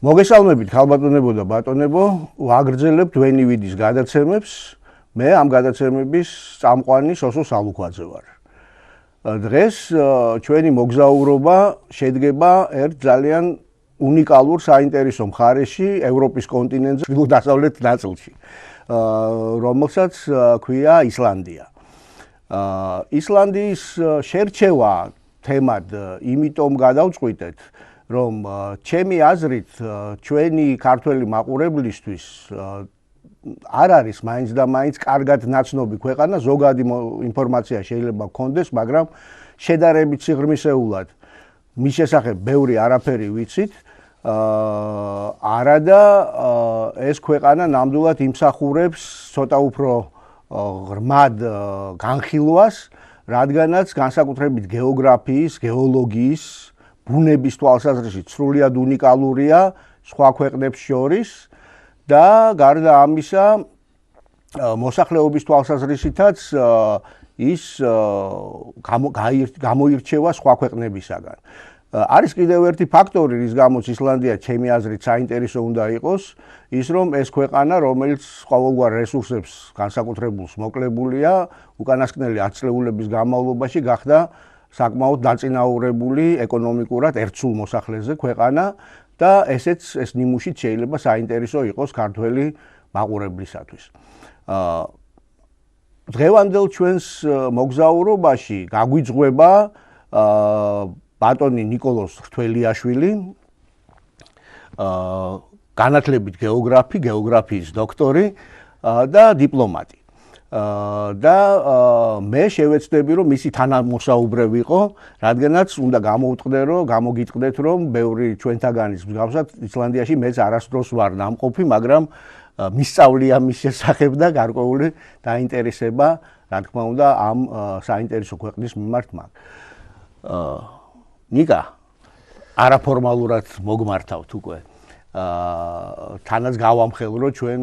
მოგესალმებით ხალბატონებო და ბატონებო, ვაგრძელებთ ვენი ვიდის გადაცემებს. მე ამ გადაცემების წამყვანი სოსო სალუქვაძე ვარ. დღეს ჩვენი მოგზაურობა შედგება ერთ ძალიან უნიკალურ საინტერესო მხარეში, ევროპის კონტინენტზე, ჩრდილო-დასავლეთ ნაწილში, რომელსაც ქვია ისლანდია. ისლანდიის შერჩევა თემად იმიტომ გადავწყვიტეთ, რომ ჩემი აზრით ჩვენი ქართველი მაყურებლისთვის არ არის მაინც და მაინც კარგად ნაცნობი ქვეყანა, ზოგადი ინფორმაცია შეიძლება გქონდეს, მაგრამ შედარებით სიღრმისეულად მის შესახებ ბევრი არაფერი ვიცით. არადა ეს ქვეყანა ნამდვილად იმსახურებს ცოტა უფრო ღრმად განხილვას, რადგანაც განსაკუთრებით გეოგრაფიის, გეოლოგიის, ბუნების თვალსაზრისით სრულიად უნიკალურია სხვა ქვეყნებს შორის და გარდა ამისა მოსახლეობის თვალსაზრისითაც ის გამოირჩევა სხვა ქვეყნებისაგან. არის კიდევ ერთი ფაქტორი, რის გამოც ისლანდია ჩემი აზრით საინტერესო უნდა იყოს, ის რომ ეს ქვეყანა, რომელიც ყოველგვარ რესურსებს განსაკუთრებულს მოკლებულია, უკანასკნელი 10 წლეულების განმავლობაში გახდა საკმაოდ დაწინაურებული ეკონომიკურად ერთსულ მოსახლეზე ქვეყანა და ეს ნიმუშით შეიძლება საინტერესო იყოს ქართველი მაყურებლისათვის. დღევანდელ ჩვენს მოგზაურობაში გაგვიძღვება ბატონი ნიკოლოზ რთველიაშვილი, განათლებით გეოგრაფი, გეოგრაფიის დოქტორი და დიპლომატი. და მე შევეცდები, რომ მისი თანამოსაუბრე ვიყო, რადგანაც უნდა გამოგიტყდეთ, რომ ბევრი ჩვენთაგანის მსგავსად ისლანდიაში მეც არასდროს ვარ ნამყოფი, მაგრამ მისწავლია მის შესახებ და გარკვეული დაინტერესება, რა თქმა უნდა, ამ საინტერესო ქვეყნის მიმართ მაქვს. ნიკა, არაფორმალურად მოგმართავთ უკვე. თანაც გავამხელრო ჩვენ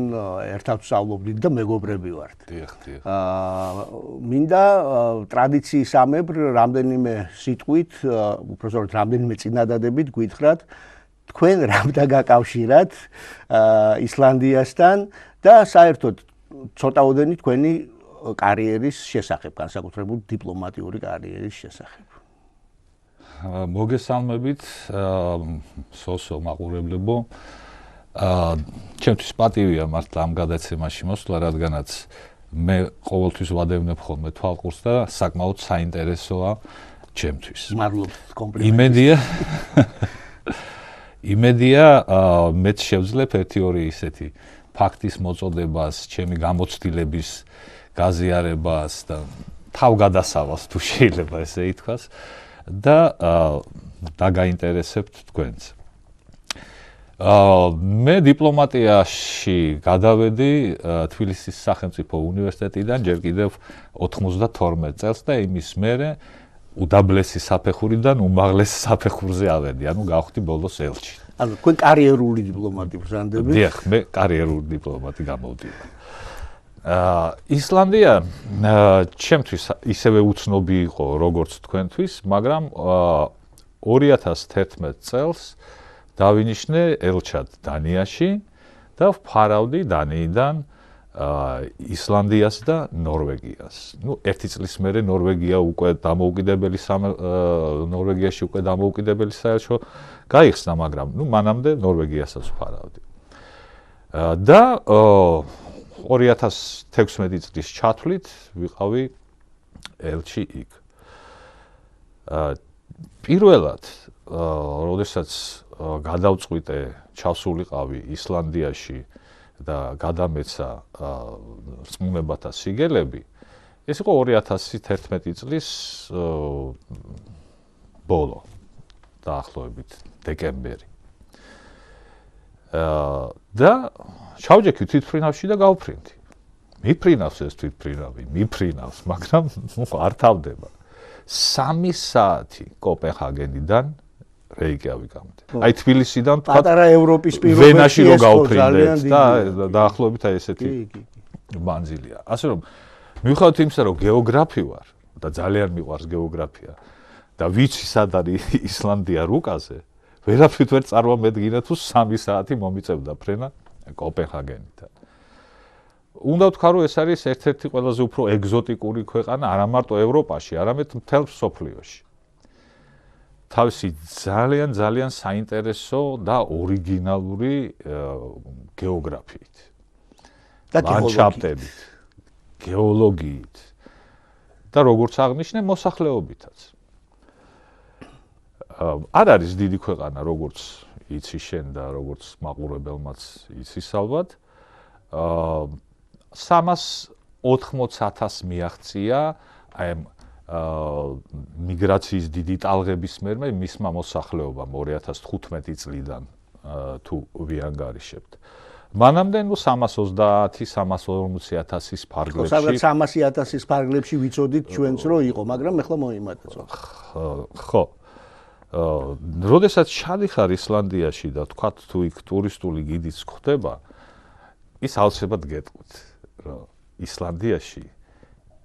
ერთად ვსწავლობდით და მეგობრები ვართ. დიახ. მინდა ტრადიციისამებრ რამდენიმე სიტყვით, უბრალოდ რამდენიმე წინადადებით გითხრათ, თქვენ რამ დაგაკავშირათ ისლანდიასთან და საერთოდ ცოტაოდენი თქვენი კარიერის შესახებ, განსაკუთრებით დიპლომატიური კარიერის შესახებ. მოგესალმებით, სოსო მაყურებლებო. ჩემთვის პატივია მართლა ამ გადაცემაში მოსვლა, რადგანაც მე ყოველთვის ვადევნებ ხოლმე თვალყურს და საკმაოდ საინტერესოა ჩემთვის. მადლობთ კომპლიმენტის. იმედია მეც შევძლებ ერთი-ორი ისეთი ფაქტის მოწოდებას, ჩემი გამოცდილების გაზიარებას და თავგადასავალს თუ შეიძლება ესე ითქვას. და დაგაინტერესებთ თქვენც. მე დიპლომატიაში გადავედი თბილისის სახელმწიფო უნივერსიტეტიდან ჯერ კიდევ 92 წელს და იმის მერე უდაბლესი საფეხურიდან უმაღლეს საფეხურზე ავედი, ანუ გავხდი ბოლოს ელჩი. ანუ თქვენ კარიერული დიპლომატი ბრანდები? დიახ, მე კარიერული დიპლომატი გამოვდივარ. ისლანდია ჩემთვის ისევე უცნობი იყო როგორც თქვენთვის, მაგრამ 2011 წელს დავინიშნე ელჩად დანიაში და ვფარავდი დანიიდან ისლანდიას და ნორვეგიას. ერთი წლის მერე ნორვეგიაში უკვე დამოუკიდებელი საელჩო გაიხსნა, მაგრამ მანამდე ნორვეგიასაც ვფარავდი. და 2016 წლის ჩათვლით ვიყავი ელჩი იქ. პირველად, როდესაც გადავწყვიტე ჩავსულიყავი ისლანდიაში და გადამეცა რწმუნებათა სიგელები, ეს იყო 2011 წლის ბოლო, დაახლოებით დეკემბერი. და ჩავჯექი თვითფრინავში და გავფრინდი. მიფრინავს ეს თვითფრინავი, მაგრამ არ თავდება. 3 საათი კოპენჰაგენიდან რეიკიავიკამდე. აი თბილისიდან პატარა ევროპის პირობებში ვენაში რო გავფრინდეთ და დაახლოებით აი ესეთი მანძილია. ასე რომ მიუხედავად იმისა, რომ გეოგრაფი ვარ და ძალიან მიყვარს გეოგრაფია და ვიცი სად არის ისლანდია რუკაზე, ვერაფრით ვერ წარმომედგინა თუ 3 საათი მომიწევდა ფრენა კოპენჰაგენიდან. უნდა ვთქვა, რომ ეს არის ერთ-ერთი ყველაზე უფრო ეგზოტიკური ქვეყანა არა მარტო ევროპაში, არამედ მთელ მსოფლიოში. თავისი ძალიან საინტერესო და ორიგინალური გეოგრაფიით, ლანდშაფტებით, გეოლოგიით და როგორც აღნიშნე, მოსახლეობითაც. არ არის დიდი ქვეყანა, როგორც იცი შენ და როგორც მაყურებელმაც იცის ალბათ. 380,000 მიაღწია აი ამ მიგრაციის დიდი ტალღების მერე მისმა მოსახლეობამ 2015 წლიდან თუ ვიანგარიშებთ. მანამდე 330-340,000 ფარგლებში. სადღაც 300,000 ფარგლებში ვიცოდით ჩვენც რომ იყო, მაგრამ ეხლა მოიმატა. ხო. როდესაც ჩადიხარ ისლანდიაში და თქვათ თუ იქ ტურისტული გიდიც ხდება, ის აუცილებლად გეტყვით, რომ ისლანდიაში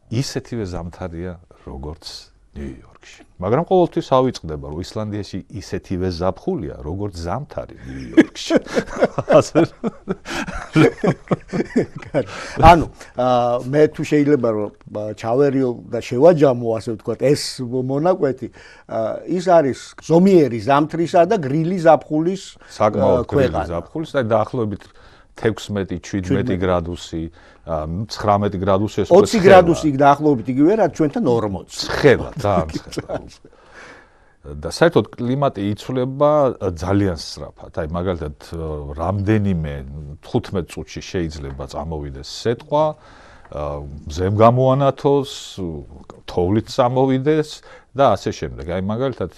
ისეთივე ზამთარია, როგორც ნიუ-იორკში. მაგრამ ყოველთვის ავიწყდება, რომ ისლანდიაში ისეთივე ზაფხულია, როგორც ზამთარი ნიუ-იორკში. ანუ მე თუ შეიძლება რომ ჩავერიო და შევაჯამო, ასე ვთქვათ, ეს მონაკვეთი, ის არის ზომიერი ზამთრისა და გრილი ზაფხულის საკმაოდ გრილი ზაფხულის და დაახლოებით 16-17 გრადუსი, 19 გრადუსი ეს 20 გრადუსი დაახლოებით იგივე რა ჩვენთან 40. ცხელა, ძალიან ცხელა. და საერთოდ კლიმატი იცვლება ძალიან სწრაფად. აი მაგალითად რამდენიმე 15 წუთში შეიძლება წამოვიდეს სეტყვა, მზემ გამოანათოს, თოვლით წამოვიდეს და ასე შემდეგ. აი მაგალითად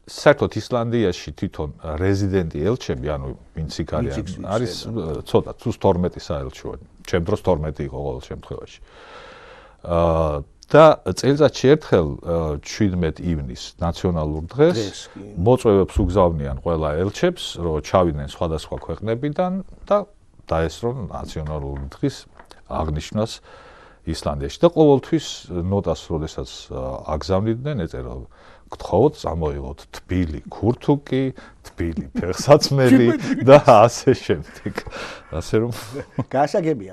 საერთოდ ისლანდიაში თვითონ რეზიდენტი ელჩები, ანუ ვინც იქ არის ცოტა თუ 12 საელჩოა. ჩემ დროს 12 იყო ყოველ შემთხვევაში. და წელიწადში ერთხელ 17 ივნისს ნაციონალურ დღეს მოწვევებს უგზავნიან ყველა ელჩებს, რომ ჩავიდნენ სხვადასხვა ქვეყნებიდან და დაესწრონ ნაციონალური დღის აღნიშვნას ისლანდიაში. და ყოველთვის ნოტას, როდესაც აგზავნიდნენ, ეწერა გთხოვთ, წამოიღოთ თბილი ქურთუკი, თბილი ფეხსაცმელი და ასე შემდეგ. ასე რომ გასაგებია.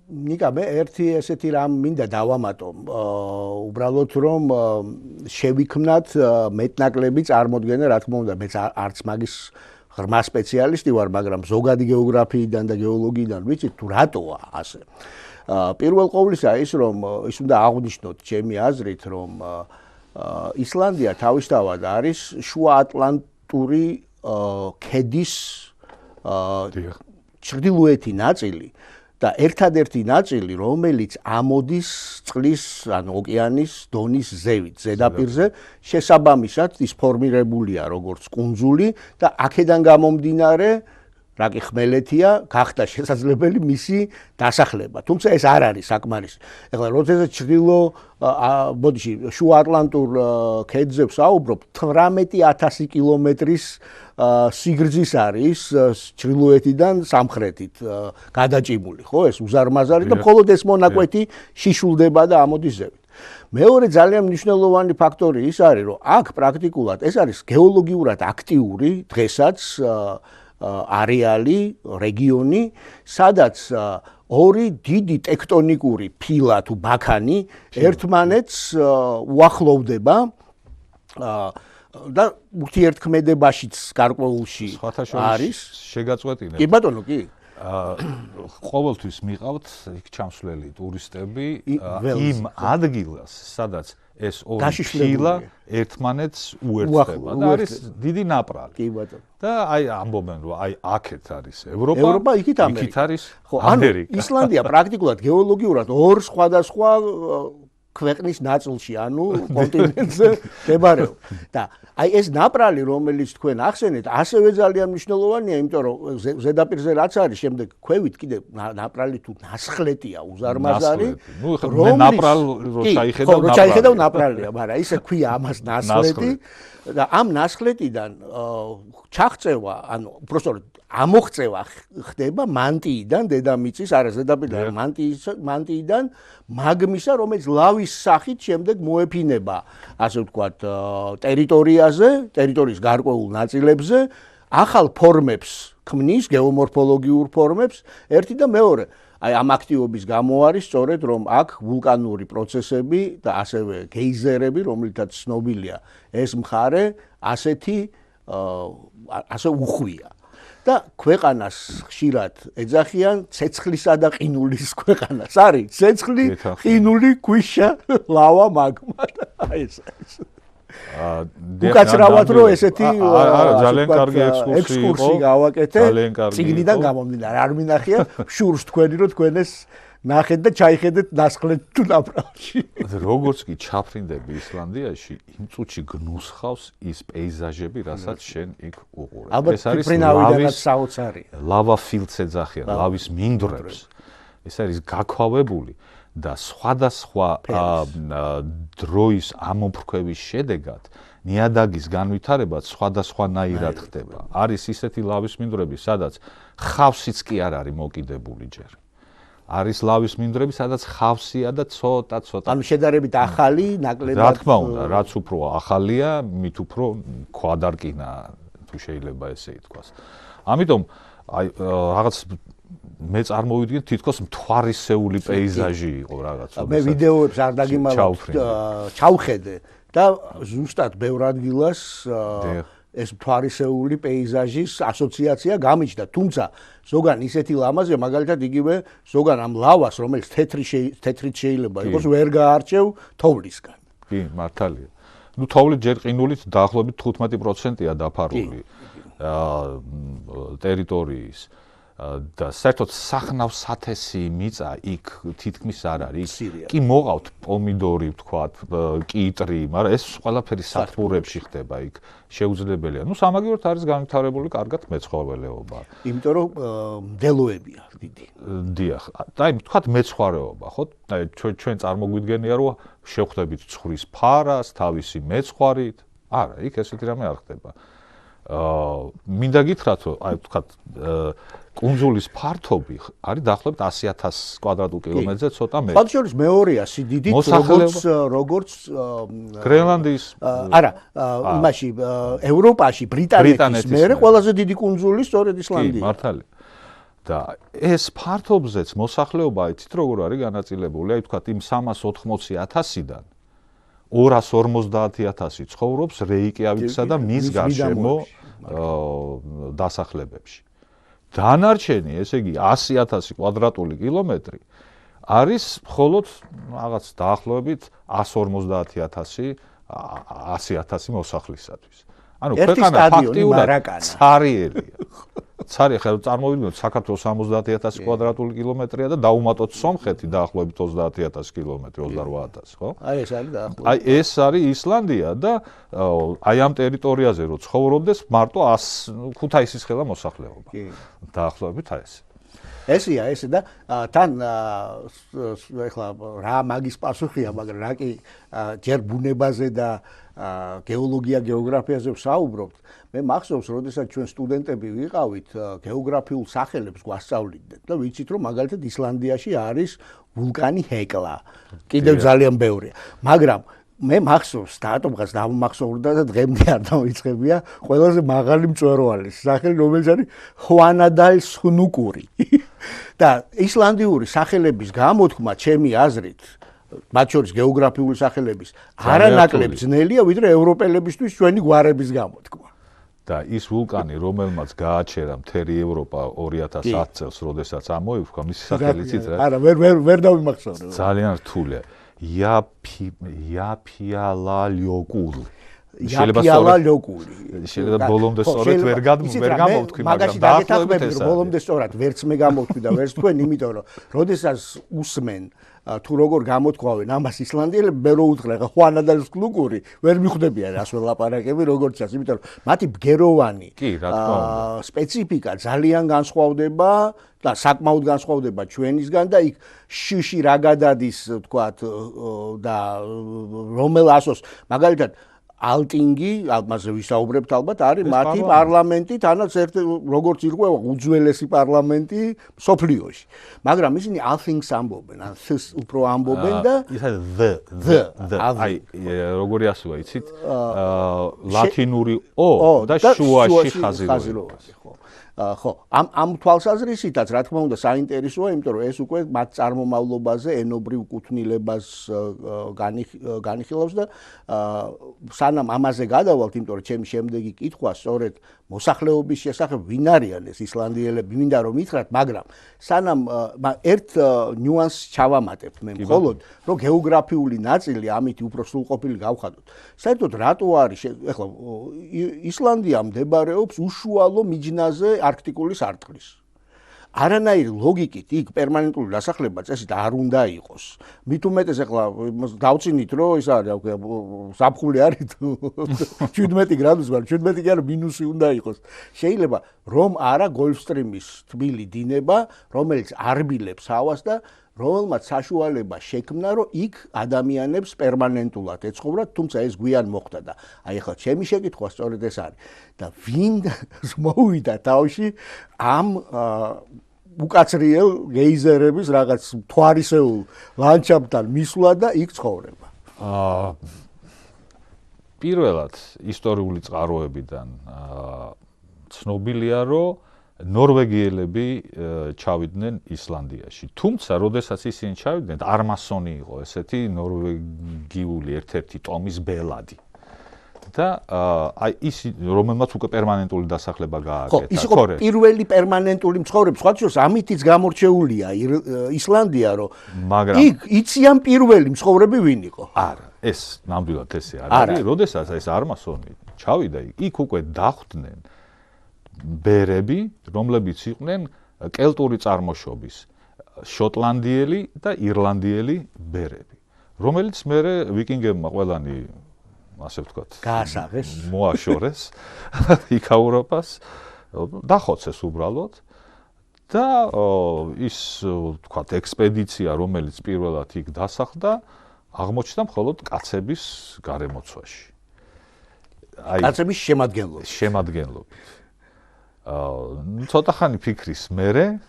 ნიკა, მე ერთი ესეთი რამ მინდა დავამატო, უბრალოდ რომ შევიქმნათ მეტნაკლები წარმოდგენა, რა თქმა უნდა, მეც არც მაგის ღრმა სპეციალისტი ვარ, მაგრამ ზოგადი გეოგრაფიიდან და გეოლოგიიდან ვიცით თუ რატოა ასე. პირველ ყოვლისა ის რომ ის უნდა აღვნიშნოთ ჩემი აზრით, რომ ისლანდია თავისთავად არის შუა ატლანტური ქედის ჩრდილოეთი ნაწილი და ერთადერთი ნაწილი, რომელიც ამოდის წყლის, ანუ ოკეანის დონის ზევით, ზედაპირზე, შესაბამისად ის ფორმირებულია როგორც კუნძული და აქედან გამომდინარე რა კი ხმელეთია, გახდა შესაძლებელი მისი დასახლება. თუმცა ეს არ არის საკმარისი. ეხლა როდესაც შუა ატლანტურ ქედზე ვსაუბრობ, 18,000 კილომეტრის სიგრძის არის ჩრდილოეთიდან სამხრეთით გადაჭიმული, ხო, ეს უზარმაზარი და მხოლოდ ეს მონაკვეთი შიშულდება და ამოდის ზევით. მეორე ძალიან მნიშვნელოვანი ფაქტორი ის არის, რომ აქ პრაქტიკულად ეს არის გეოლოგიურად აქტიური დღესაც არეალი, რეგიონი, სადაც ორი დიდი ტექტონიკური ფილა თუ ბაქანი ერთმანეთს უახლოვდება და ურთიერთქმედებაშიც გარკვეულში არის. შეგაწყვეტინებ. კი ბატონო, კი. ყოველთვის მიყავთ იქ ჩამსვლელი ტურისტები იმ ადგილას, სადაც ეს ორი ფილა ერთმანეთს უერთდება და არის დიდი ნაპრალი. კი ბატონო. და აი ამბობენ, რომ აი აქეთ არის ევროპა, ევროპა, იქით არის ამერიკა. ისლანდია პრაქტიკულად გეოლოგიურად ორ სხვადასხვა ქვეყნის ნაწილში, ანუ კონტინენტზე მდებარეობს. და აი ეს ნაპრალი, რომელიც თქვენ ახსენეთ, ასევე ძალიან მნიშვნელოვანია, იმიტომ რომ ზედაპირზე რაც არის, შემდეგ ქვევით კიდე ნაპრალი თუ ნასხლეტია უზარმაზარი. მე ნაპრალ რო ჩაიხედავ ნაპრალია, მაგრამ ისე ქვია ამას ნასხლეტი და ამ ნასხლეტიდან ჩაღწევა, ანუ უბრალოდ ამოღწევა ხდება მანტიიდან, დედამიწის, არა ზედაპირიდან, მანტიიდან მაგმისა, რომელიც ლავის სახით შემდეგ მოეფინება, ასე ვთქვათ, ტერიტორიის გარკვეულ ნაწილებზე, ახალ ფორმებს ქმნის, გეომორფოლოგიურ ფორმებს, ერთი და მეორე. აი ამ აქტივობის გამო არის სწორედ რომ აქ ვულკანური პროცესები და ასევე გეიზერები, რომლითაც ცნობილია ეს მხარე, ასე უხვია. და ქვეყანას ხშირად ეძახიან ცეცხლისა და ყინულის ქვეყანას. არის ცეცხლი, ყინული, ქვიშა, ლავა, მაგმა. აი ეს. უკაცრავად რომ ესეთი ძალიან კარგი ექსკურსია გავაკეთე წიგნიდან გამომდინარე არ მინახია შურს თქვენი რომ თქვენ ეს ნახეთ და ჩაიხედეთ ნასხლეთ თუ ნაპრალში როგორც კი ჩაფრინდები ისლანდიაში იმ წუთში გნუსხავს ის პეიზაჟები რასაც შენ იქ უყურებ ეს არის ლავის საოცარია ლავა ფილდს ეძახიან ლავის მინდვრებს ეს არის გაქვავებული და სხვადასხვა დროის ამოფრქვევის შედეგად ნიადაგის განვითარება სხვადასხვანაირად ხდება. არის ისეთი ლავის მინდვრები, სადაც ხავსიც კი არ არის მოკიდებული ჯერ. არის ლავის მინდვრები, სადაც ხავსია და ცოტა. ანუ შედარებით ახალი, ნაკლებად. რა თქმა უნდა, რაც უფრო ახალია, მით უფრო ქვადარკინა თუ შეიძლება ესე ითქვას. ამიტომ აი რაღაც მე წარმოვიდგენ თითქოს მთვარისეული პეიზაჟი იყო რაღაც. მე ვიდეოებს არ დაგიმალავთ ჩავხედე და ზუსტად ბევრ ადგილას ეს მთვარისეული პეიზაჟის ასოციაცია გამიჩნდა, თუმცა ზოგან ისეთი ლამაზია, მაგალითად იგივე ზოგან ამ ლავას, რომელიც თეთრით შეიძლება იყოს, ვერ გაარჩევ თოვლისგან. კი, მართალია. ნუ თოვლით ჯერ ყინულით დაახლოებით 15%-ია დაფარული ტერიტორიის. და საერთოდ სახნავს სათესი მიწა იქ თითქმის არ არის. კი მოყავთ პომიდორი, ვთქვათ, კიტრი, მაგრამ ეს ყველაფერი სათბურებში ხდება იქ. შეუძლებელია. ნუ სამაგიეროდ არის განვითარებული კარგად მეცხოველეობა. იმიტომ რომ მდელოებია დიდი. დიახ. და ვთქვათ მეცხვარეობა, ხო? ჩვენ წარმოგვიდგენია რომ შევხვდებით ცხრის ფარას, თავისი მეცხვარით. არა, იქ ესეთი რამე არ ხდება. მინდა გითხრათ, რომ აი ვთქვათ კუნძულის ფართობი არის დაახლოებით 100,000 კვადრატულ კილომეტრზე ცოტა მეტი. ფაქტობრივად მეორეა სიდიდით როგორც გრენლანდიის არა, იმაში ევროპაში ბრიტანეთის მერე ყველაზე დიდი კუნძული სწორედ ისლანდია. კი, მართალია. და ეს ფართობზეც მოსახლეობა იცით როგორ არის განაწილებული, აი ვთქვათ იმ 380,000-დან 250,000 ცხოვრობს რეიკიავიკსა და მის გარშემო დასახლებებში. დანარჩენი, ესე იგი 100,000 კვადრატული კილომეტრი არის მხოლოდ რაღაც დაახლოებით 150,000 მოსახლისათვის. ანუ ქვეყანა ფაქტიურად ცარიელია. ცარი ხა წარმოვიდგინოთ საქართველოს 70,000 კვადრატული კილომეტრია და დაუმატოთ სომხეთი დაახლოებით 30,000 კილომეტრი, 28,000, ხო? აი ეს არის დაახლოებით. აი ეს არის ისლანდია და აი ამ ტერიტორიაზე რო ცხოვრობდეს მარტო 100 ქუთაისის ხელა მოსახლეობა. დაახლოებით აი ეს. ესია ესე და თან ეხლა რა მაგის პასუხია, მაგრამ რა კი ჯერ ბუნებაზე და გეოლოგია, გეოგრაფიაზე ვსაუბრობთ. მე მახსოვს, როდესაც ჩვენ სტუდენტები ვიყავით, გეოგრაფიულ სახელებს გვასწავლინდნენ და ვიცით, რომ მაგალითად ისლანდიაში არის ვულკანი ჰეკლა. კიდევ ძალიან ბევრია. მაგრამ მე მახსოვს დატომღაც დამახსოვრდა და დღემდე არ დავიწყებია ყველაზე მაღალი მწვერვალის სახელი, რომელიც არის ჰვანადალ სუნუკური. და ისლანდიური სახელების გამოთქმა, ჩემი აზრით, მათ შორის გეოგრაფიული სახელების არანაკლებ ძნელია, ვიდრე ევროპელებისთვის ჩვენი გვარების გამოთქმა. და ის ვულკანი, რომელმაც გააჩერა მთელი ევროპა 2010 წელს, როდესაც ამოიფრქვა, მისი სახელი იცით რა? არა, ვერ დავიმახსოვრე. ძალიან რთულია. იაფიალალიოკული. შეიძლება ბოლომდე სწორად ვერ გამოვთქვი, მაგრამ დაახლოებით ეს ბოლომდე სწორად ვერც მე გამოვთქვი და ვერც თქვენ, იმიტომ რომ როდესაც უსმენ თუ როგორ გამოთქვავენ ამას ისლანდიელები, მე რო უთხრა ხა ჰვანადალ სუნუკური, ვერ მიხვდებიან რას ველაპარაკები, როგორც ჩანს, იმიტომ რომ მათი ბგეროვანი სპეციფიკა ძალიან განსხვავდება და საკმაოდ განსხვავდება ჩვენისგან და იქ შიში რა გადადის, ვთქვათ, და რომელ ასოს, მაგალითად ალტინგი, ამაზე ვისაუბრებთ ალბათ, არის მათი პარლამენტი, თანაც როგორც ირღვევა უძველესი პარლამენტი სოფლიოში. მაგრამ ისინი althings ამბობენ, this უფრო ამბობენ და ის აი როგორი ასოა, იცით? ლათინური ო და შუაში ხაზილოვანი. ხო, ამ თვალსაზრისითაც რა თქმა უნდა საინტერესოა, იმიტომ რომ ეს უკვე მათ წარმომავლობაზე ენობრივ კუთვნილებას განიხილავს და სანამ ამაზე გადავალთ, იმიტომ რომ ჩემი შემდეგი კითხვა სწორედ მოსახლეობის შესახებ ვინ არიან ეს ისლანდიელები, მინდა რომ მითხრათ, მაგრამ სანამ ერთ ნიუანსს ჩავამატებთ მე მხოლოდ, რომ გეოგრაფიული ნაწილი ამით უფრო სრულყოფილი გავხადოთ. საერთოდ რატო არის ეხლა ისლანდია მდებარეობს უშუალო მიჯნაზე არქტიკული სარტყლის. არანაირი ლოგიკით იქ პერმანენტული დასახლება წესით არ უნდა იყოს. მით უმეტეს ეხლა დავწინით რომ ის არის ზაფხული არის 17 გრადუსი, მაგრამ 17 კი არა მინუსი უნდა იყოს. შეიძლება რომ არა გოლფსტრიმის თბილი დინება, რომელიც არბილებს ჰავას და რომელმაც საშუალება შექმნა, რომ იქ ადამიანებს პერმანენტულად ეცხოვრათ, თუმცა ეს გვიან მოხდა და აი ახლა ჩემი შეკითხვა სწორედ ეს არის. და ვინ მოვიდა თავში ამ უკაცრიელ გეიზერების რაღაც თვარისეულ ლანდშაფტთან მისვლა და იქ ცხოვრება. პირველად ისტორიული წყაროებიდან ცნობილია, რომ ნორვეგიელები ჩავიდნენ ისლანდიაში. თუმცა, როდესაც ისინი ჩავიდნენ, არმასონი იყო ესეთი ნორვეგიული ერთ-ერთი ტომის ბელადი. და აი ის რომელმაც უკვე პერმანენტული დასახლება გააკეთა. ხო, ის იყო პირველი პერმანენტული მცხოვრები, სხვა შორის ამითიც გამორჩეულია ისლანდია, რომ იქ იციან პირველი მცხოვრები ვინ იყო. არა, ეს ნამდვილად ესე არის. როდესაც ეს არმასონი ჩავიდა, იქ უკვე დახვდნენ ბერები, რომლებიც იყვნენ კელტური წარმოშობის, შოტლანდიელი და ირლანდიელი ბერები, რომელიც მერე ვიკინგებმა ყველანი ასე ვთქვათ, გაასაღეს, მოაშორეს იქაურობას, დახოცეს უბრალოდ და ის ვთქვათ ექსპედიცია, რომელიც პირველად იქ დასახლდა, აღმოჩნდა მხოლოდ კაცების გარემოცვაში. კაცების შემადგენლობით. ცოტა ხანი ფიქრის მერე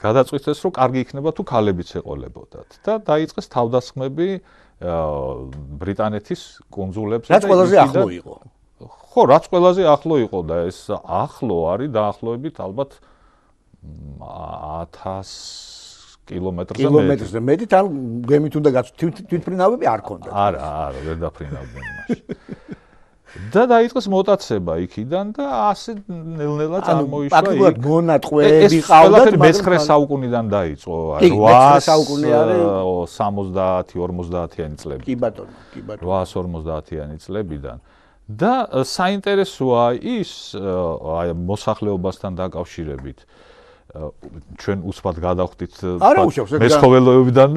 გადაწყვიტეს, რომ კარგი იქნება თუ ქალებიც ეყოლებოდათ და დაიწყეს თავდასხმები ბრიტანეთის კუნძულებზე და რაც ყველაზე ახლო იყო. ხო, რაც ყველაზე ახლო იყო და ეს ახლო არის დაახლოებით ალბათ 1000 კილომეტრზე მეტი, თან გემით უნდა თვითმფრინავები არ ქონდათ. არა, ვერ დაფრინავდნენ მაშინ. და დაიწყეს მოტაცება იქიდან და ასე ნელ-ნელა წარმოიშვა. ფაქტობრივად მონატყვეები ყავდათ, მე-9 საუკუნიდან დაიწყო. 850-50-იანი წლები. კი ბატონო. 850-იანი წლებიდან. და საინტერესოა ის აი მოსახლეობასთან დაკავშირებით. ჩვენ უცბად გადავხდით მეცხოველეობიდან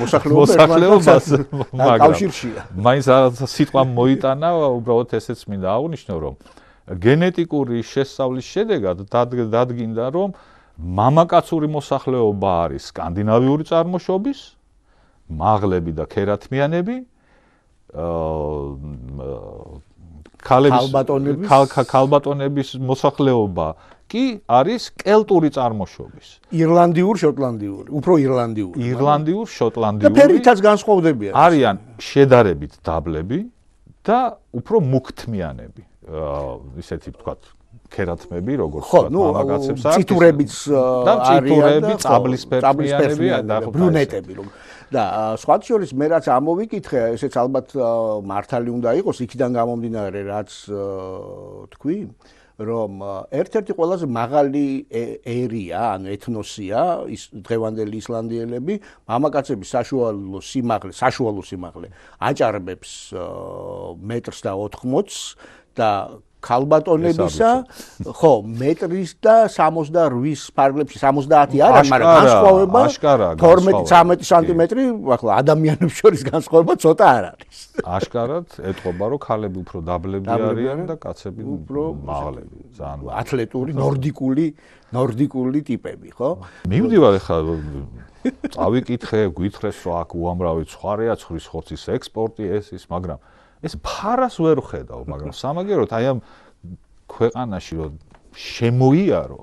მოსახლეობას, მაგრამ კავშირშია. მაინც რაღაცა სიტყვა მოიტანა, უბრალოდ ესეც მინდა აღვნიშნო, რომ გენეტიკური შესწავლის შედეგად დადგინდა, რომ მამაკაცური მოსახლეობა არის სკანდინავიური წარმოშობის, მაღლები და ქერათმიანები, ქალბატონების მოსახლეობა კი არის კელტური წარმოშობის. ირლანდიურ-შოტლანდიური, უფრო ირლანდიური. ირლანდიურ-შოტლანდიური. და ფერითაც განსხვავდებიან. არიან შედარებით დაბლები და უფრო მუქთმიანები. ისეთი ვთქვათ, ქერათმები, როგორც ვთქვათ, მამაკაცებს არის. ციტურებიც არიან და წაბლისფერთმიანები და ბრუნეტები. და სხვა შორის მე რაც ამოვიკითხე, ესეც ალბათ მართალი უნდა იყოს, იქიდან გამომდინარე, რაც თქვი, რომ ერთ-ერთი ყველაზე მაღალი ერია, ანუ ეთნოსია, დღევანდელი ისლანდიელები, მამაკაცების საშუალო სიმაღლე აჭარბებს 1.80 და ქალბატონებისა, ხო, 1 და 68 ფარგლებში 70 არა, მაგრამ განსხვავება 12-13 სანტიმეტრი, ახლა ადამიანებს შორის განსხვავება ცოტა არ არის. აშკარად ეტყობა, რომ ქალები უფრო დაბლები არიან და კაცები უფრო მაღლები, ძალიან ათლეტური, ნორდიკული ტიპები, ხო? მივდივარ ახლა წავიკითხე, გვითხრეს, რომ აქ უამრავი ცხარეა, ცხრის ხორცის ექსპორტი ეს ის, მაგრამ ეს ფარას ვერ ხედავ, მაგრამ სამაგეროდ აი ამ ქვეყანაში რომ შემოიარო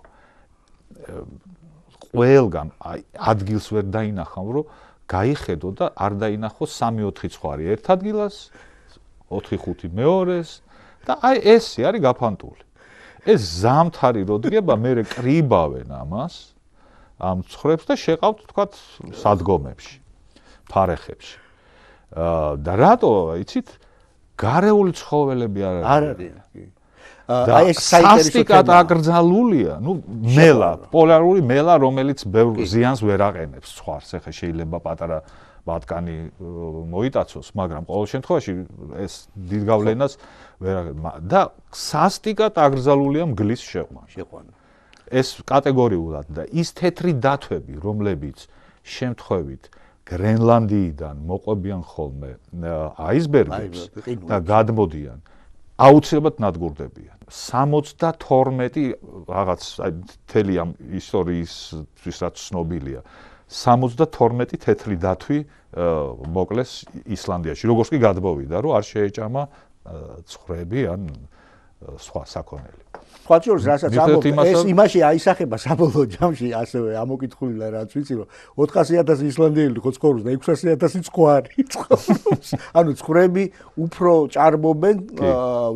ყველგან აი ადგილს ვერ დაინახავ, რომ გაიხედო და არ დაინახო 3-4 ცხარი ერთ ადგილას, 4-5 მეორეს და აი ესე არის გაფანტული. ეს ზამთარი რო დგება, მე კრიბავენ ამას, ამ ცხვრებს და შეყავთ თქვათ სადგომებში, ფარეხებში. და რატო, იცით, გარეული ცხოველები არ არის. აი ეს სასტიკად აკრძალულია, მელა, პოლარული მელა, რომელიც ბევრ ზიანს ვერ აყენებს ცხარს, ეხლა შეიძლება პატარა ბატკანი მოიტაცოს, მაგრამ ყოველ შემთხვევაში ეს დიდ გავლენას ვერ აყენებს და სასტიკად აკრძალულია მგლის შეყვანა. ეს კატეგორიულად და ის თეთრი დათვები, რომლებიც შემთხვევით გრენლანდიიდან მოყვებიან ხოლმე აისბერგებს და გადმოდიან, აუცილებლად ნადგურდებიან. 72 რაღაც თელი ამ ისტორიისთვის რაც ცნობილია, 72 თეთრი დათვი მოკლეს ისლანდიაში. როგორც კი გადმოვიდა, რომ არ შეეჭამა ცხვრები ან სხვა საქონელი. სხვა შორის რასაც ამბობ, ეს იმაში აისახება საბოლოო ჯამში ასევე ამოკითხულილა რაც ვიცი, რომ 400,000 ისლანდიელი ხო ცხოვრობს და 600,000 ცხვარი ცხოვრობს. ანუ ცხვრები უფრო ჭარბობენ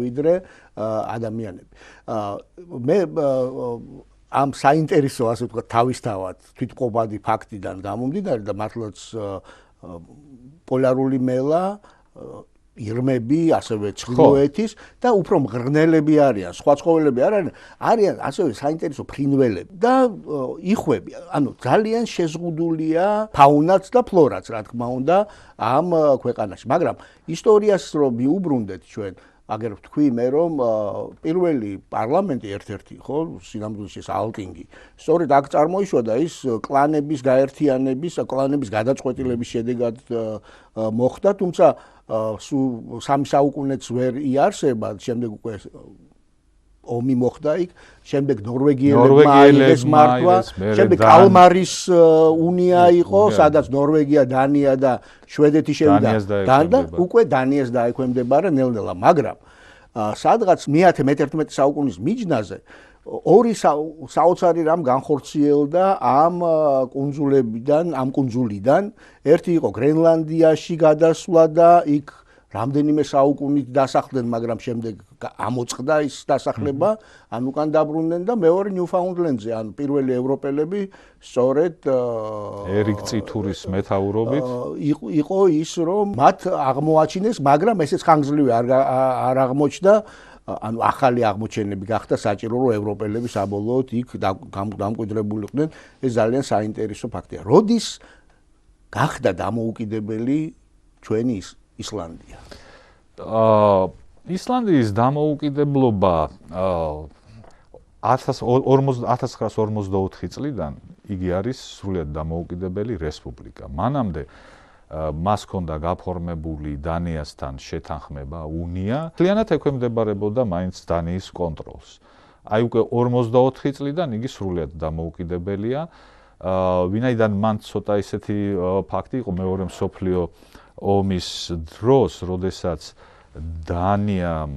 ვიდრე ადამიანები. მე ამ საინტერესო ასე ვთქვათ თავისთავად თვითმყოფადი ფაქტიდან გამომდინარე და მართლაც პოლარული მელა ირმები, ასევე ჩრდილოეთის და უფრო მღრღნელები არიან, სხვა ცხოველები არ არიან ასევე საინტერესო ფრინველები და იხვები. ანუ ძალიან შეზღუდულია ფაუნაც და ფლორაც, რა თქმა უნდა, ამ ქვეყანაში. მაგრამ ისტორიას რომ მიუბრუნდეთ ჩვენ, აგერ ვთქვი მე რომ პირველი პარლამენტი ერთ-ერთი, ხო, სინამდვილეში ეს ალტინგი, სწორედ აქ წარმოიშვა და ის კლანების გაერთიანების, კლანების გადაწყვეტილების შედეგად მოხდა, თუმცა სულ 3 საუკუნეც ვერ იარსება, შემდეგ უკვე ომი მოხდა იქ, შემდეგ ნორვეგიელებმა აიღეს მართვა, შემდეგ კალმარის უნია იყო, სადაც ნორვეგია, დანია და შვედეთი შევიდა და უკვე დანიას დაექვემდებარა ნელ-ნელა, მაგრამ სადღაც მე-11 საუკუნის მიჯნაზე ორი საოცარი რამ განხორციელდა ამ კუნძულიდან, ერთი იყო გრენლანდიაში გადასვლა და იქ რამდენიმე საუკუნით დასახლდნენ, მაგრამ შემდეგ ამოწყდა ის დასახლება, ან უკან დაბრუნდნენ და მეორე ნიუფაუნდლენდზე, ან პირველი ევროპელები სწორედ ერიკ წითურის მეთაურობით იყო ის, რომ მათ აღმოაჩინეს, მაგრამ ესეც ხანგრძლივი არ აღმოჩნდა, ანუ ახალი აღმოჩენები გახდა საჭირო, რომ ევროპელები საბოლოოდ იქ დამკვიდრებულიყვნენ. ეს ძალიან საინტერესო ფაქტია. როდის გახდა დამოუკიდებელი ჩვენი ისლანდია? ისლანდიის დამოუკიდებლობა 1944 წლიდან იგი არის სრულიად დამოუკიდებელი რესპუბლიკა. მანამდე მას ჰქონდა გაფორმებული დანიასთან შეთანხმება, უნია, მთლიანად ექვემდებარებოდა მაინც დანიის კონტროლს. აი უკვე 44 წლიდან იგი სრულიად დამოუკიდებელია. ვინაიდან მან ცოტა ისეთი ფაქტი იყო მეორე მსოფლიო ომის დროს, როდესაც დანიამ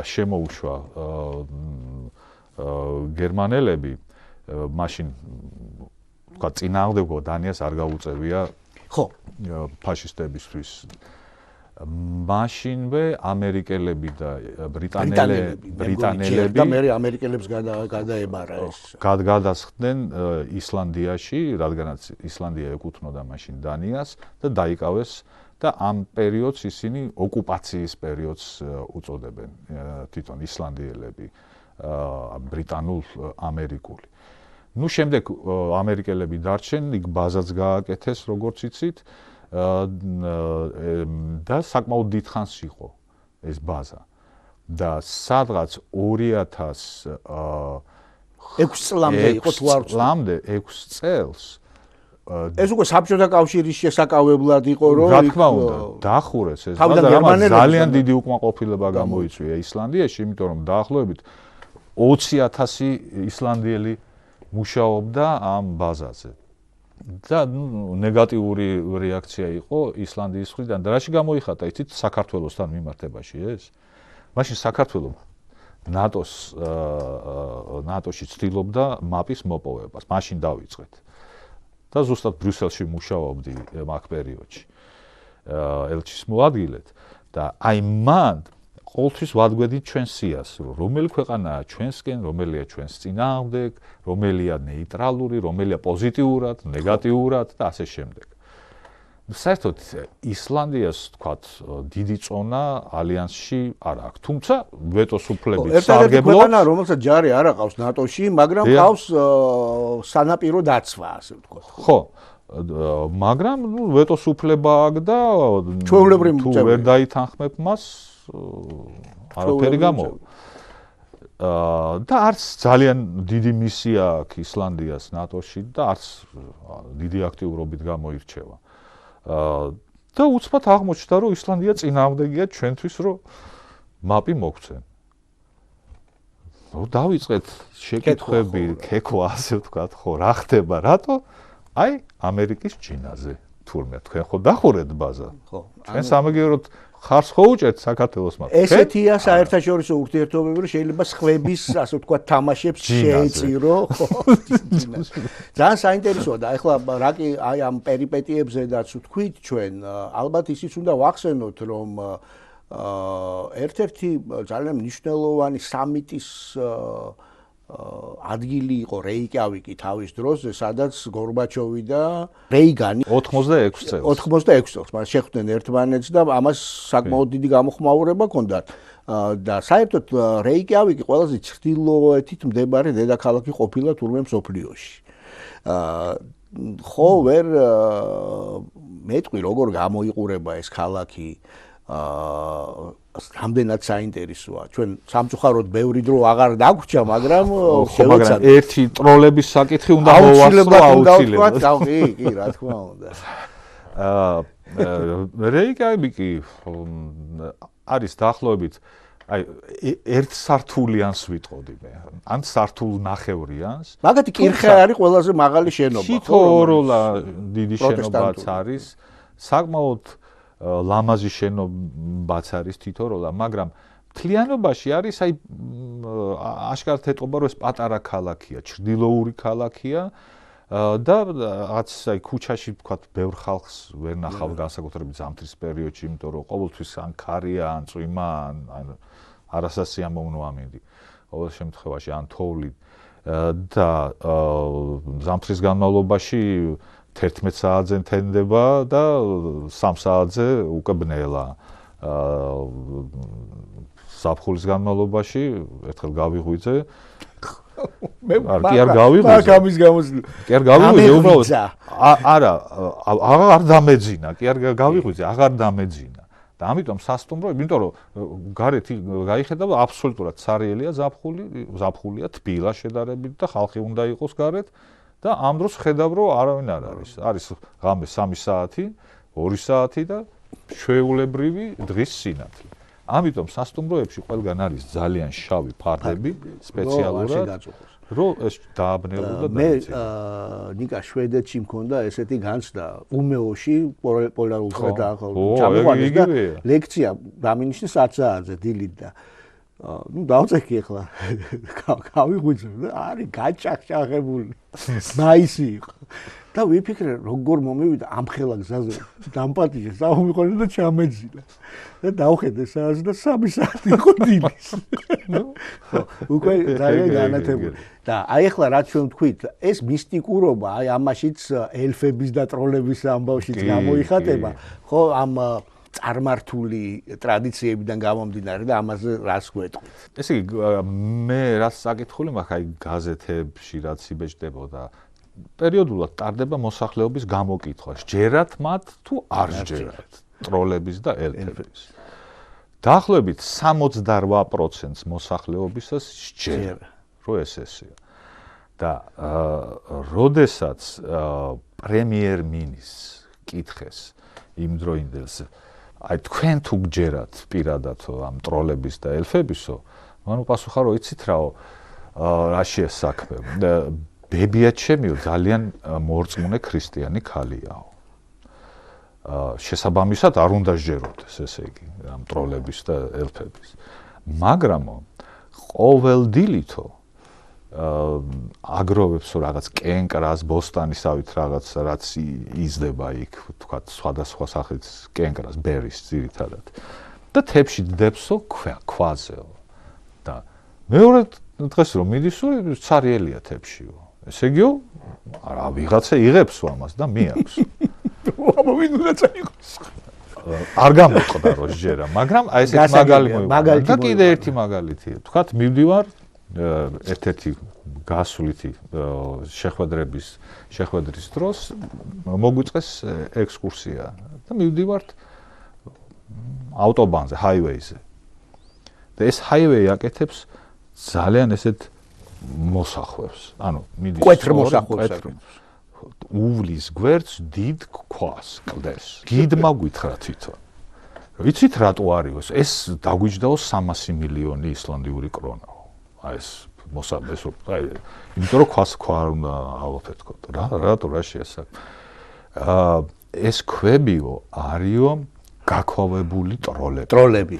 შემოუშვა გერმანელები, მაშინ თქვა წინააღმდეგო დანიას არ გაუწევია ხო ფაშისტებისთვის. მაშინვე ამერიკელები და ბრიტანელები და მე ამერიკელებს გადაებარა ეს. გადასხდნენ ისლანდიაში, რადგანაც ისლანდია ეკუთვნოდა მაშინ დანიას და დაიკავეს და ამ პერიოდს ისინი ოკუპაციის პერიოდს უწოდებენ თვითონ ისლანდიელები, ბრიტანულ ამერიკული. ნუ შემდეგ ამერიკელები დარჩენ, იქ ბაზაც გააკეთეს, როგორც იცით, და საკმაოდ დიდხანს იყო ეს ბაზა. და სადღაც 2006 წლამდე იყო თუ არ წლამდე 6 წელს ეს უკვე საბჭოთა კავშირის შესაკავებლად იყო, რომ რა თქმა უნდა დაახურეს ეს ბაზა, რამაც ძალიან დიდი უკმაყოფილება გამოიწვია ისლანდიაში, იმიტომ რომ დაახლოებით 20,000 ისლანდიელი მუშაობდა ამ ბაზაზე. და ნეგატიური რეაქცია იყო ისლანდიის მხრიდან. და რაში გამოიხატა, იცით, საქართველოსთან მიმართებაში ეს? მაშინ საქართველოს ნატოში ცდილობდა მაპის მოპოვებას. მაშინ დავიწყეთ. და ზუსტად ბრიუსელში მუშაობდი მაგ პერიოდში. ელჩის მოადგილედ და აი მან ყოველთვის ვადგვედი ჩვენ სიას, რომელი ქვეყანაა ჩვენსკენ, რომელია ჩვენს წინააღმდეგ, რომელია ნეიტრალური, რომელია პოზიტიურად, ნეგატიურად და ასე შემდეგ. საერთოდ ისლანდიას თქვათ დიდი წონა ალიანსში არ აქვს. თუმცა ვეტოს უფლებით სარგებლობს. ქვეყანა, რომელსაც ჯარი არ აყავს ნატოში, მაგრამ ყავს სანაპირო დაცვა, ასე ვთქვათ. ხო. მაგრამ ვეტოს უფლება აქვს და ჩვეულებრივი თუ ვერ დაითანხმებ მას არაფერი გამოვა. და არც ძალიან დიდი მისია აქვს ისლანდიას ნატოში და არც დიდი აქტიურობით გამოირჩევა. და უცბად აღმოჩნდა, რომ ისლანდია წინააღმდეგია ჩვენთვის, რომ მაპი მოგცენ. დავიწყეთ შეკითხვები, ქექვა, ასე ვთქვათ, ხო, რა ხდება, რატო? აი, ამერიკის ჯინაზე. თურმე, თქვენ ხო დახურეთ ბაზა? ხო. ჩვენ სამაგიეროდ ხარს ხო უჭერთ საქართველოს მათ. ესეთია საერთაშორისო ურთიერთობები, რომ შეიძლება სხვების, ასე ვთქვათ, თამაშებს შეეწირო, ხო. ძალიან საინტერესოა და ეხლა რა კი აი ამ პერიპეტიებზედაც ვთქვით ჩვენ, ალბათ ისიც უნდა ვახსენოთ, რომ ერთ-ერთი ძალიან მნიშვნელოვანი სამიტის ადგილი იყო რეიკიავიკი თავის დროზე, სადაც გორბაჩოვი და რეიგანი 86 წელს. 86 წელს, მაგრამ შეხვდნენ ერთმანეთს და ამას საკმაოდ დიდი გამოხმაურება ჰქონდათ. და საერთოდ რეიკიავიკი ყველაზე ჩრდილოეთით მდებარე დედაქალაქი ყოფილა თურმე მსოფლიოში. ხო ვერ მეტყვი როგორ გამოიყურება ეს ქალაქი რამდენად საინტერესოა. ჩვენ სამწუხაროდ ბევრი დრო აღარ დაგვრჩა, მაგრამ მაგრამ ერთი ტროლების საკითხი უნდა მოვასწრო აუცილებლად. კი, რა თქმა უნდა. რეიკიავიკი არის დაახლოებით აი ერთ სართულიანს ვიტყოდი მე. ან სართულ ნახევრიანს. მაგათი კირხე არის ყველაზე მაღალი შენობა. თითოეულა დიდი შენობაც არის. საკმაოდ ლამაზი შენობაც არის თითოეულა, მაგრამ მთლიანობაში არის აი აშკარად ეტყობა, რომ ეს პატარა ქალაქია, ჩრდილოური ქალაქია და რაც აი ქუჩაში ვთქვათ, ბევრ ხალხს ვერ ნახავ განსაკუთრებით ზამთრის პერიოდში, იმიტომ რომ ყოველთვის ან ქარია, ან წვიმა, ან არასასიამოვნო ამინდი. ყოველ შემთხვევაში ან თოვლი და ზამთრის განმავლობაში 11 საათზე თენდება და 3 საათზე უკვე ბნელა. ზაფხულის განმავლობაში ერთხელ გავიღვიძე. კი არ გავიღვიძე. მაგამის გამოსვლა. კი არ გავიღვიძე უბრალოდ. არა, აღარ დამეძინა, კი არ გავიღვიძე, აღარ დამეძინა. და ამიტომ სასტუმროები, იმიტომ რომ გარეთ გაიხედა და აბსოლუტურად ცარიელია ზაფხულია, თბილა შედარებით და ხალხი უნდა იყოს გარეთ. და ამ დროს ხედავ, რომ არავინ არ არის. არის ღამე 3 საათი, 2 საათი და ჩვეულებრივი დღის სინათლე. ამიტომ სასტუმროებში ყველგან არის ძალიან შავი ფარდები, სპეციალურად, რომ ეს დააბნელო და დაეცემა. მე ნიკა შვედეთში მქონდა ესეთი განცდა, უმეოში პოლარულზე ჩამოყვანეს და ლექცია დამინიშნე 10 საათზე დილით და დავწექი ახლა გავიღვიძე და არის გაჭახჭახებული მაისი იყო და ვიფიქრე როგორ მომივიდა ამ ხელა გზაზე დამპატიჟე საომიყოლე და ჩამეძილა და დავხედე საათს და 3 საათი იყო დილის უკვე ძალიან განათებული და აი ახლა რაც ჩვენ ვთქვით ეს მისტიკურობა აი ამაშიც ელფების და ტროლების ამბავშიც გამოიხატება ხო ამ წარმართული ტრადიციებიდან გამომდინარე და ამაზე რას გვეტყვით. ესე იგი მე რაც საკითხული მაქვს აი გაზეთებში რაც იბეჭდებოდა პერიოდულად ტარდება მოსახლეობის გამოკითხვა. სჯერათ მათ თუ არ სჯერათ ტროლების და ელფების. დაახლოებით 68%-ს მოსახლეობისას სჯერა, რომ ეს ესეა. და როდესაც პრემიერ-მინისტრს კითხეს იმ დროინდელს აი თქვენ თუ გჯერათ პირადად ამ ტროლების და ელფებისო, მან უპასუხა რომ იცით რაო, რა შეესაქმე. ბებია ჩემიო ძალიან მორწმუნე ქრისტიანი ქალიაო. შესაბამისად არ უნდა სჯეროდეს, ესე იგი, ამ ტროლების და ელფების. მაგრამ ყოველდილითო აგროვებს რაღაც კენკრას, ბოსტანისავით რაღაც რაც იზრდება იქ, თქვათ, სხვადასხვა სახის კენკრას, ბერის ძირითადად. და თებში დებსო ქვაზეო. და მეორე დღეს რომ მიდისო, ცარიელია თებშიო. ესე იგი, არა, ვიღაცა იღებსო ამას და მიაქვს. აბა ვინ უნდა წაიღოს? არ გამოწყდა რო შეერა, მაგრამ აი ესეთ მაგალითი და კიდე ერთი მაგალითია. თქვათ, მივდივარ ერთ-ერთი გასვლითი შეხვედრის დროს მოგვიწყეს ექსკურსია და მივდივართ ავტობანზე, ჰაივეიზე. და ეს ჰაივეი აკეთებს ძალიან ესეთ მოსახვევს. ანუ მიდის კვეთრ მოსახვევს. უვლის გვერდს დიდ ქვას კლდეს. გიდმა გითხრა თვითონ. ვიცით რატო არისო? ეს დაგვიჯდაო 300 მილიონი ისლანდიური კრონაო. აი ეს მოსაბესო, აი, იმიტომ რომ ქვა არ უნდა ავაფეთქოთ. რატო რა შეასაკ? ეს ქვებიო არისო გაქვავებული ტროლები.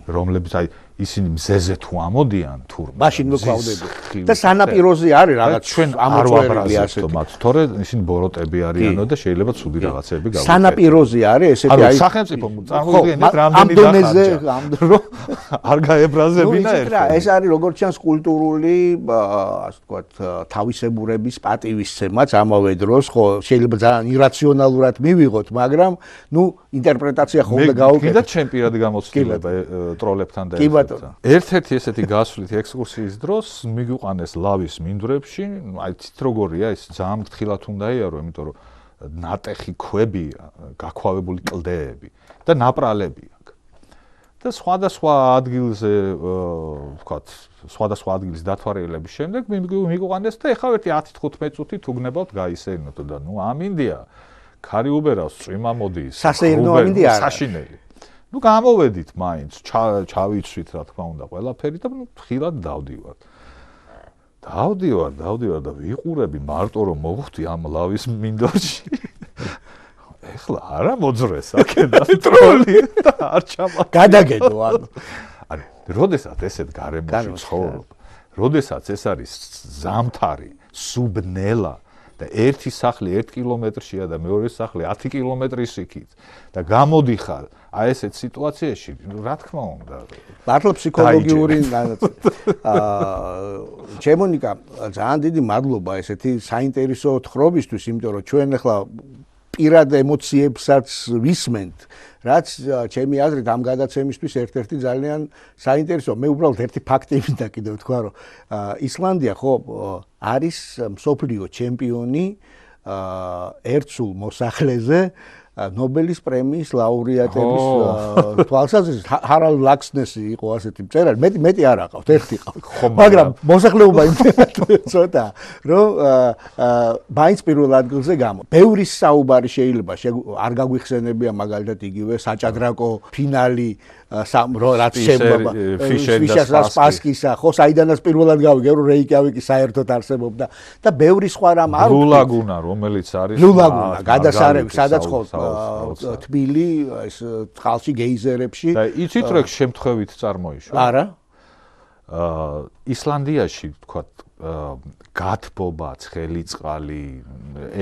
რომლებიც აი ისინი მზეზე თუ ამოდიან თურმე მაშინ მოყვავდები და სანაპიროზე არის რაღაც ჩვენ არ ვაბრაზებთ მათ თორე ისინი ბოროტები არიანო და შეიძლება ცუდი რაღაცები გავაკეთოთ სანაპიროზე არის ესეთი აი სახელმწიფო წარმოიდგინეთ რამდენი დონეზე რომ არ გაებრაზებინა ერთად ეს არის როგორც ჩანს კულტურული ასე ვთქვათ თავისებურების პატივისცემაც ამავე დროს ხო შეიძლება ძალიან ირაციონალურად მივიღოთ მაგრამ ნუ ინტერპრეტაცია ხო უნდა გავუკეთოთ კიდე ჩემ პირად გამოცდილება ტროლებთან და ერთ-ერთი ესეთი გასვლითი ექსკურსიის დროს მიგვიყვანეს ლავის მინდვრებში, აი ცით როგორია ეს ძალიან ფრთხილად უნდა იარო, იმიტომ რომ ნატეხი ქვებია, გაქვავებული კლდეები და ნაპრალები აქვს. და სხვადასხვა ადგილზე, ვთქვათ, სხვადასხვა ადგილის დათვალიერების შემდეგ მიგვიყვანეს და ეხლა ერთი 10-15 წუთი თუ გნებავთ გაისეირნოთ და ნუ ამინდია, ქარი უბერავს, წვიმა მოდის, სასეირნო ამინდია არა. საშინელი. ნუ გამოვედით მაინც, ჩავიცვით რა თქმა უნდა ყველაფერი და ხილად დავდივართ. დავდივარ და ვიყურები მარტო რომ მოვხვდი ამ ლავის მინდორში. ეხლა არა მოძრეს აქედან ტროლი და არ ჩამატ. გადაგედო ანუ. ანუ, როდესაც ესეთ გარემოში ცხოვრობ, როდესაც ეს არის ზამთარი, სუბნელა და ერთი სახლი 1 კილომეტრშია და მეორე სახლი 10 კილომეტრის იქით და გამოდიხარ აი ესეთ სიტუაციაში, რა თქმა უნდა. მართლა ფსიქოლოგიური ჩემონიკა ძალიან დიდი მადლობა ესეთი საინტერესო თხრობისთვის, იმიტომ რომ ჩვენ ახლა პირად ემოციებსაც ვისმენთ, რაც ჩემი აზრით ამ გადაცემისთვის ერთ-ერთი ძალიან საინტერესო. მე უბრალოდ ერთი ფაქტი მინდა კიდევ ვთქვა, რომ ისლანდია ხო არის მსოფლიო ჩემპიონი ერთსულ მოსახლეზე ნობელის პრემიის ლაურეატების თვალსაზრისით ჰარალდ ლაქსნესი იყო ასეთი მწერალი, მეტი არ აყავთ, ერთი ყავთ. მაგრამ მოსახლეობა იმდენად ცოტა, რომ მაინც პირველ ადგილზე გამო. ბევრის საუბარი შეიძლება არ გაგვიხსენებია მაგალითად იგივე საჭადრაკო ფინალი რაც შემოვა ფიშერის და სპასკისა, ხო, საიდანაც პირველად გავიგე, რომ რეიკიავიკი საერთოდ არსებობდა და ბევრი სხვა რამ არ ბლუ ლაგუნა, რომელიც არის ბლუ ლაგუნა, გადასარევი, სადაც ხო თბილი ეს წყალში გეიზერებში და იცით რომ შემთხვევით წარმოიშვა? არა. ისლანდიაში თქვათ გათბობა, ცხელი წყალი,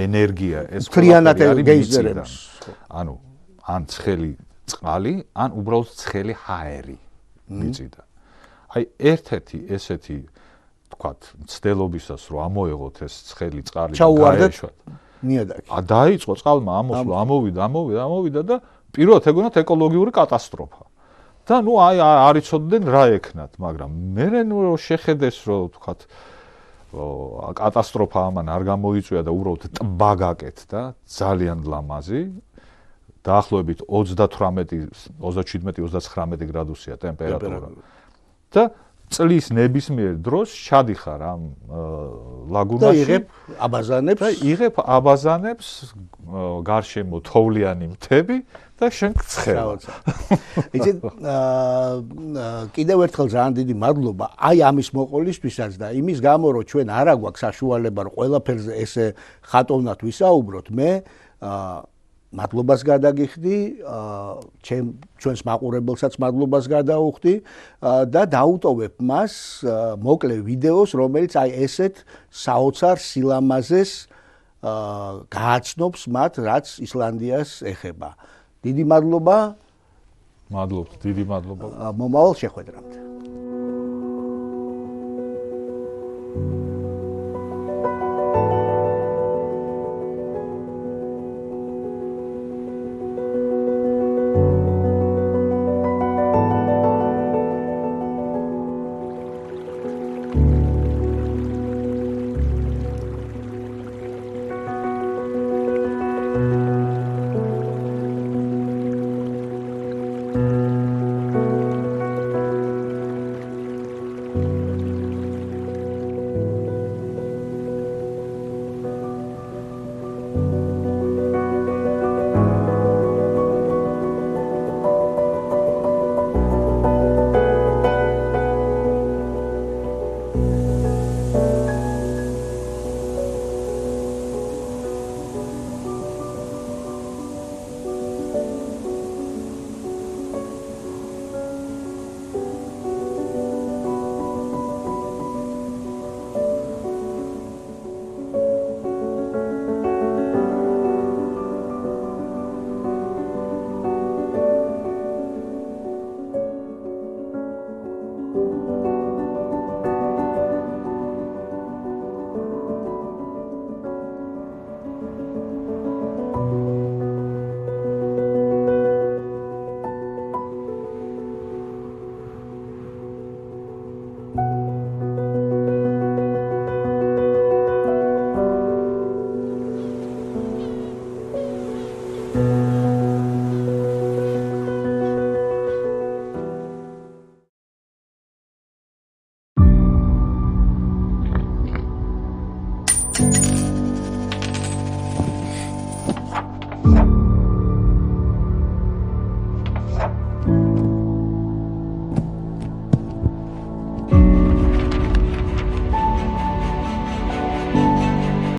ენერგია ეს მთლიანად გეიზერებს. ანუ ან ცხელი წყალი, ან უბრალოდ ცხელი ჰაერი მიწიდან. აი ერთ-ერთი ესეთი თქვათ მცდელობისას რომ ამოეღოთ ეს ცხელი წყალი და გაეშვათ. ნიადაგი. დაიწყო წყალმა ამოსვლა, ამოვიდა და პირველად ეგონათ ეკოლოგიური კატასტროფა. და ნუ აი არ იცოდნენ რა ექნათ, მაგრამ მე რომ შეხედეს რომ თქვათ კატასტროფა ამან არ გამოიწვია და უბრალოდ ტბა გაკეთდა, ძალიან ლამაზი. დაახლოებით 38-27-39 გრადუსია ტემპერატურა. და წლის ნებისმიერ დროს ჩადიხარ ამ და ლაგუნაში იღებ აბაზანებს და იღებ აბაზანებს გარშემო თოვლიანი მთები და შენ გცხელა. იცით კიდევ ერთხელ ძალიან დიდი მადლობა აი ამის მოყოლისთვისაც და იმის გამო რომ ჩვენ არა გვაქვს საშუალება რომ ყველაფერზე ესე ხატოვნად ვისაუბროთ მე მადლობას გადაგიხდი ჩვენს მაყურებელსაც მადლობას გადაუხდი და დაუტოვებ მას მოკლე ვიდეოს რომელიც აი ესეთ საოცარ სილამაზეს გააცნობს მათ რაც ისლანდიას ეხება დიდი მადლობა მადლობთ დიდი მადლობა მომავალ შეხვედრამდე